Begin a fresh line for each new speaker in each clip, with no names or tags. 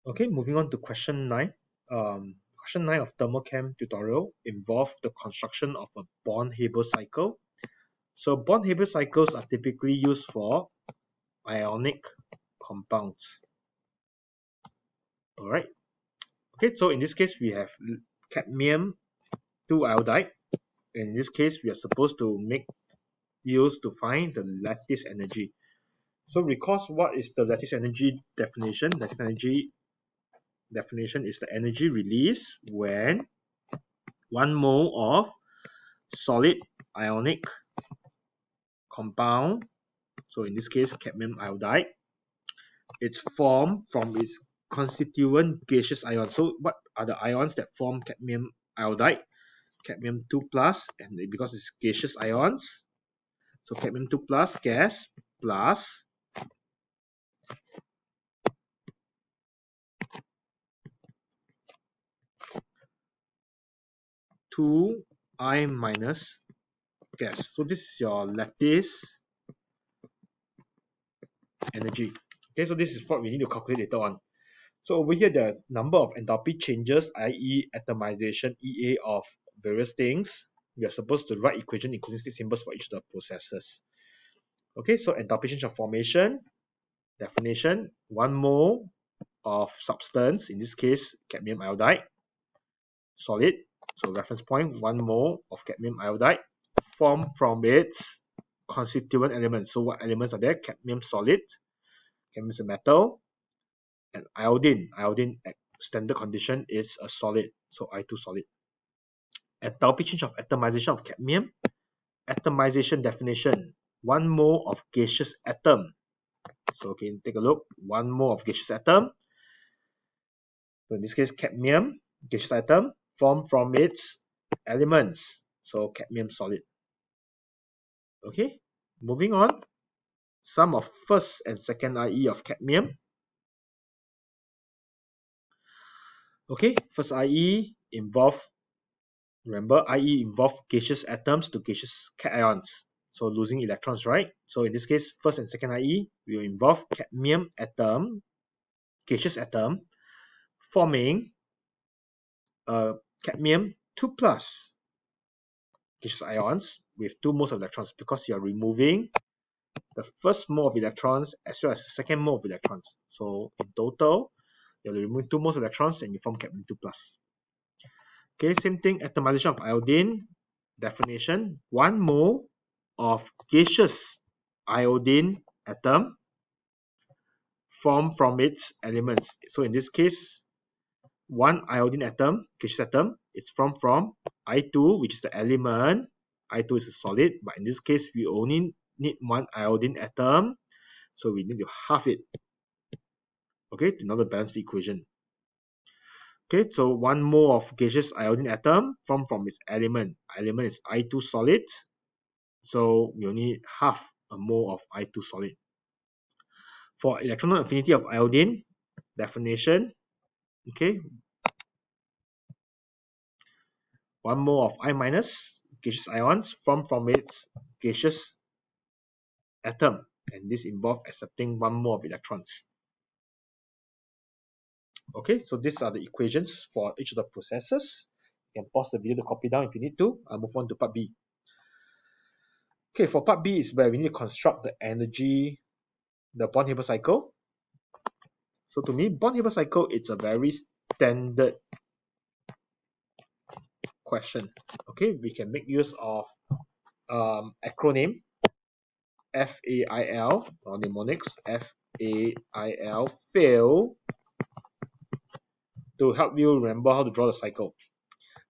Okay, moving on to question 9. Question 9 of Thermochem tutorial involved the construction of a Born-Haber cycle. So Born-Haber cycles are typically used for ionic compounds. Alright. Okay, so in this case we have cadmium 2 iodide. In this case we are supposed to make use to find the lattice energy. So recall what is the lattice energy definition. Lattice energy definition is the energy released when 1 mole of solid ionic compound, so in this case cadmium iodide, it's formed from its constituent gaseous ions. So what are the ions that form cadmium iodide? Cadmium 2 plus, and because it's gaseous ions, so cadmium 2 plus gas plus 2I minus gas. So this is your lattice energy. Okay, so this is what we need to calculate later on. So over here, the number of enthalpy changes, i.e. atomization, EA of various things. We are supposed to write equation including state symbols for each of the processes. Okay, so enthalpy change of formation, definition, 1 mole of substance, in this case cadmium iodide, solid, so reference point 1 mole of cadmium iodide, formed from its constituent elements. So what elements are there? Cadmium solid, cadmium is a metal, and iodine. Iodine at standard condition is a solid, so I2 solid. Enthalpy change of atomization of cadmium. Atomization definition, 1 mole of gaseous atom. So okay, take a look, 1 mole of gaseous atom. So in this case, cadmium, gaseous atom, formed from its elements. So cadmium solid. Okay, moving on. Sum of first and second IE of cadmium. Okay, first IE involve, remember IE involve gaseous atoms to gaseous cations. So losing electrons, right? So in this case, first and second IE will involve cadmium atom, gaseous atom, forming cadmium 2 plus gaseous ions with 2 moles of electrons, because you are removing the first mole of electrons as well as the second mole of electrons. So in total, you're removing 2 moles of electrons and you form cadmium 2 plus. Okay, same thing, atomization of iodine. Definition, 1 mole of gaseous iodine atom formed from its elements. So in this case, 1 iodine atom, gaseous atom, is formed from I2, which is the element. I2 is a solid, but in this case, we only need 1 iodine atom, so we need to halve it, okay, in order to balance the equation. Okay, so 1 mole of gaseous iodine atom formed from its element. Element is I2 solid, so we only need half a mole of I2 solid. For electron affinity of iodine, definition, okay, 1 mole of I minus gaseous ions formed from its gaseous atom, and this involves accepting 1 mole of electrons. Okay, so these are the equations for each of the processes. You can pause the video to copy down if you need to. I'll move on to part B. Okay, for part B is where we need to construct the energy, the Born-Haber cycle. So to me, Born-Haber cycle, it's a very standard question. Okay, we can make use of acronym FAIL, or mnemonics FAIL, fail, to help you remember how to draw the cycle.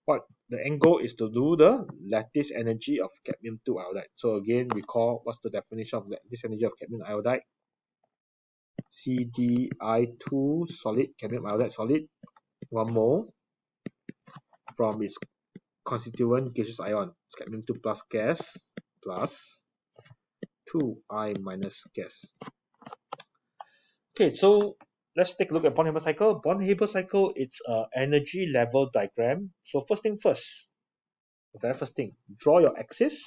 What the end goal is to do the lattice energy of cadmium 2 iodide. So again, recall what's the definition of lattice energy of cadmium iodide. CdI2 solid, cadmium iodide solid, 1 mole from its constituent gaseous ion, cadmium 2 plus gas plus 2I minus gas. Okay, so let's take a look at Born-Haber cycle. Born-Haber cycle, it's an energy level diagram. So first thing first, the very first thing, draw your axis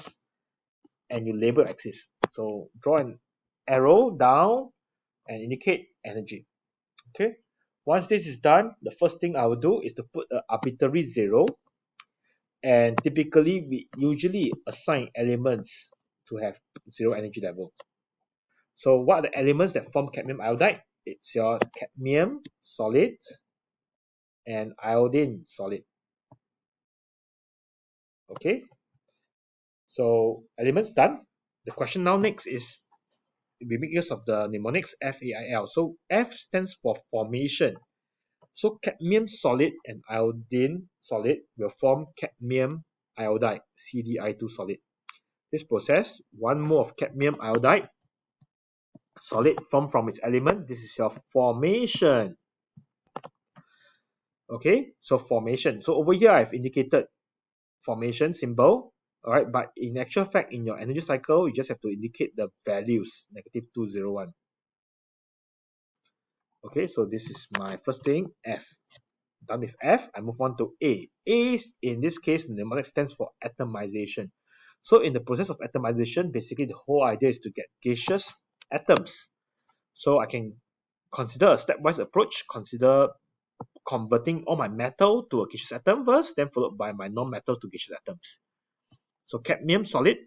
and you label axis. So draw an arrow down and indicate energy. Okay, Once this is done, the first thing I will do is to put an arbitrary 0, and typically we usually assign elements to have 0 energy level. So what are the elements that form cadmium iodide? It's your cadmium solid and iodine solid. Okay, so elements done. The question now next is we make use of the mnemonics FAIL. So F stands for formation. So cadmium solid and iodine solid will form cadmium iodide, CdI2 solid. This process, 1 mole of cadmium iodide solid formed from its element. This is your formation. Okay, so formation. So over here I've indicated formation symbol. Alright, but in actual fact, in your energy cycle, you just have to indicate the values, -201. Okay, so this is my first thing, F. Done with F, I move on to A. A, in this case, the mnemonic stands for atomization. So in the process of atomization, basically the whole idea is to get gaseous atoms. So I can consider a stepwise approach, consider converting all my metal to a gaseous atom first, then followed by my non-metal to gaseous atoms. So cadmium solid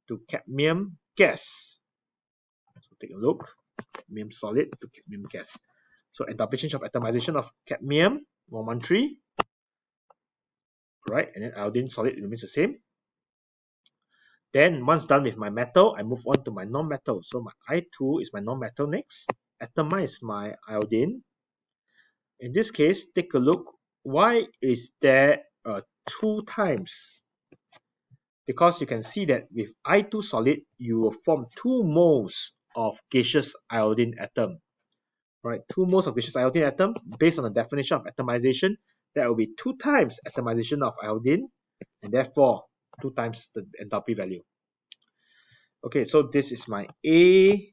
to cadmium gas. So take a look, cadmium solid to cadmium gas. So enthalpy change of atomization of cadmium, 113, right? And then iodine solid remains the same. Then once done with my metal, I move on to my non-metal. So my I2 is my non-metal next. Atomize my iodine. In this case, take a look. Why is there 2 times? Because you can see that with I2 solid, you will form 2 moles of gaseous iodine atom. Right, 2 moles of gaseous iodine atom, based on the definition of atomization, that will be 2 times atomization of iodine, and therefore 2 times the enthalpy value. Okay, so this is my A.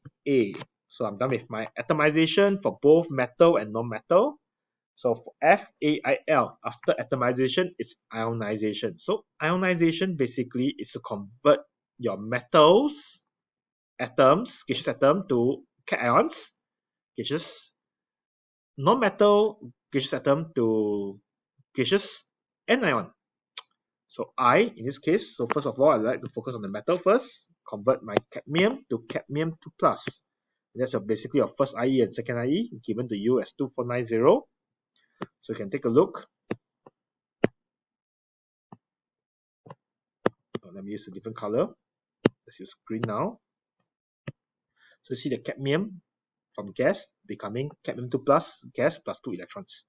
So I'm done with my atomization for both metal and non-metal. So for FAIL, after atomization, it's ionization. So ionization basically is to convert your metals, atoms, gaseous atom to cations, gaseous, non-metal gaseous atom to gaseous anion. So I, in this case, so first of all, I like to focus on the metal first, convert my cadmium to cadmium 2 plus. That's basically your first IE and second IE given to you as 2490. So you can take a look. Let me use a different color. Let's use green now. So you see the cadmium from gas becoming cadmium 2 plus gas plus 2 electrons.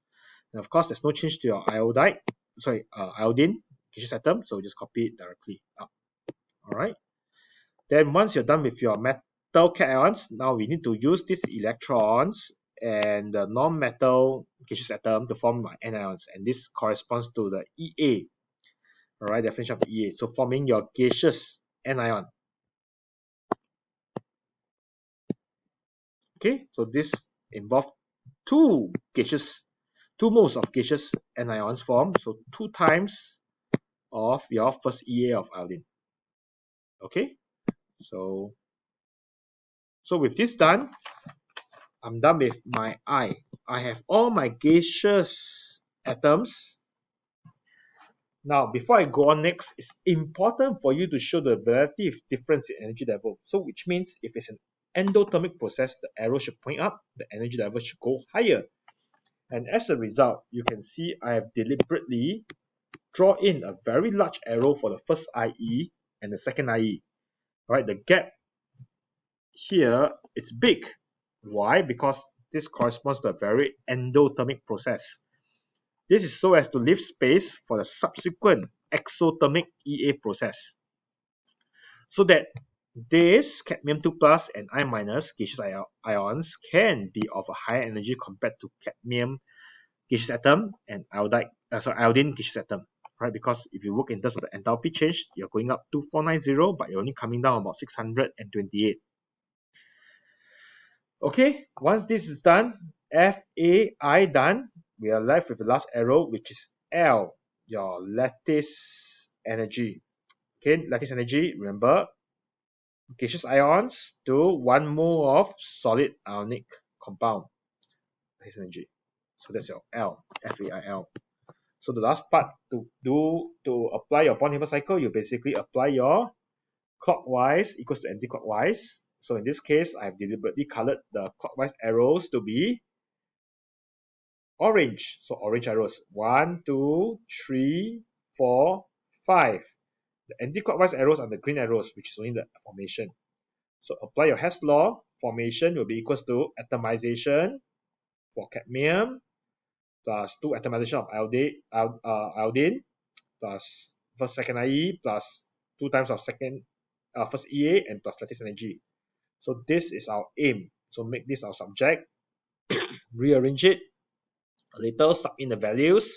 And of course, there's no change to your iodine gaseous atom, so just copy it directly up. Alright. Then once you're done with your metal cations, now we need to use these electrons and the non-metal gaseous atom to form my anions, and this corresponds to the EA. Alright, definition of EA. So forming your gaseous anion. Okay, so this involves 2 moles of gaseous anions formed, so 2 times of your first EA of iodine. Okay, so with this done, I'm done with my I. I have all my gaseous atoms. Now, before I go on next, it's important for you to show the relative difference in energy level. So, which means if it's an endothermic process, the arrow should point up, the energy level should go higher. And as a result, you can see I have deliberately drawn in a very large arrow for the first IE and the second IE. Right, the gap here is big. Why? Because this corresponds to a very endothermic process. This is so as to leave space for the subsequent exothermic EA process, so that this cadmium 2 plus and I minus gaseous ions can be of a higher energy compared to cadmium gaseous atom and iodine gaseous atom. Right? Because if you look in terms of the enthalpy change, you're going up to 490, but you're only coming down about 628. Okay, once this is done, FAI done, we are left with the last arrow, which is L, your lattice energy. Okay, lattice energy, remember, gaseous ions to 1 mole of solid ionic compound. Lattice energy. So that's your L, FAIL. So the last part to apply your Born-Haber cycle, you basically apply your clockwise equals to anti-clockwise. So in this case, I've deliberately colored the clockwise arrows to be orange. So orange arrows, 1, 2, 3, 4, 5. The anti-clockwise arrows are the green arrows, which is only the formation. So apply your Hess law. Formation will be equals to atomization for cadmium plus 2 atomization of iodine plus first second IE plus 2 times of first EA and plus lattice energy. So this is our aim. So make this our subject, rearrange it a little, sub in the values,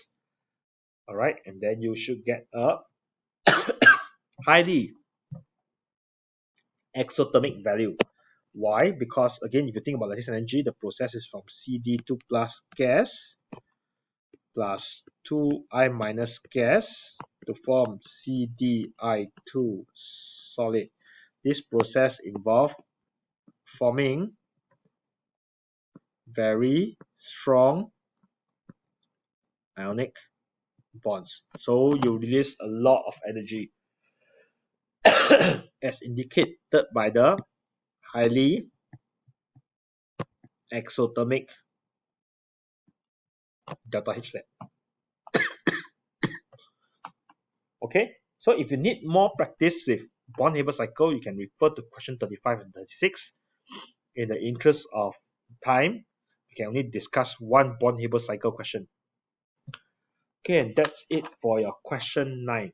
all right, and then you should get a highly exothermic value. Why? Because again, if you think about lattice energy, the process is from CD2 plus gas plus 2I minus gas to form CDI2 solid. This process involves forming very strong ionic bonds. So you release a lot of energy as indicated by the highly exothermic delta H net. Okay, so if you need more practice with Born-Haber cycle, you can refer to question 35 and 36. In the interest of time, we can only discuss one Born-Haber cycle question. Okay, and that's it for your question 9.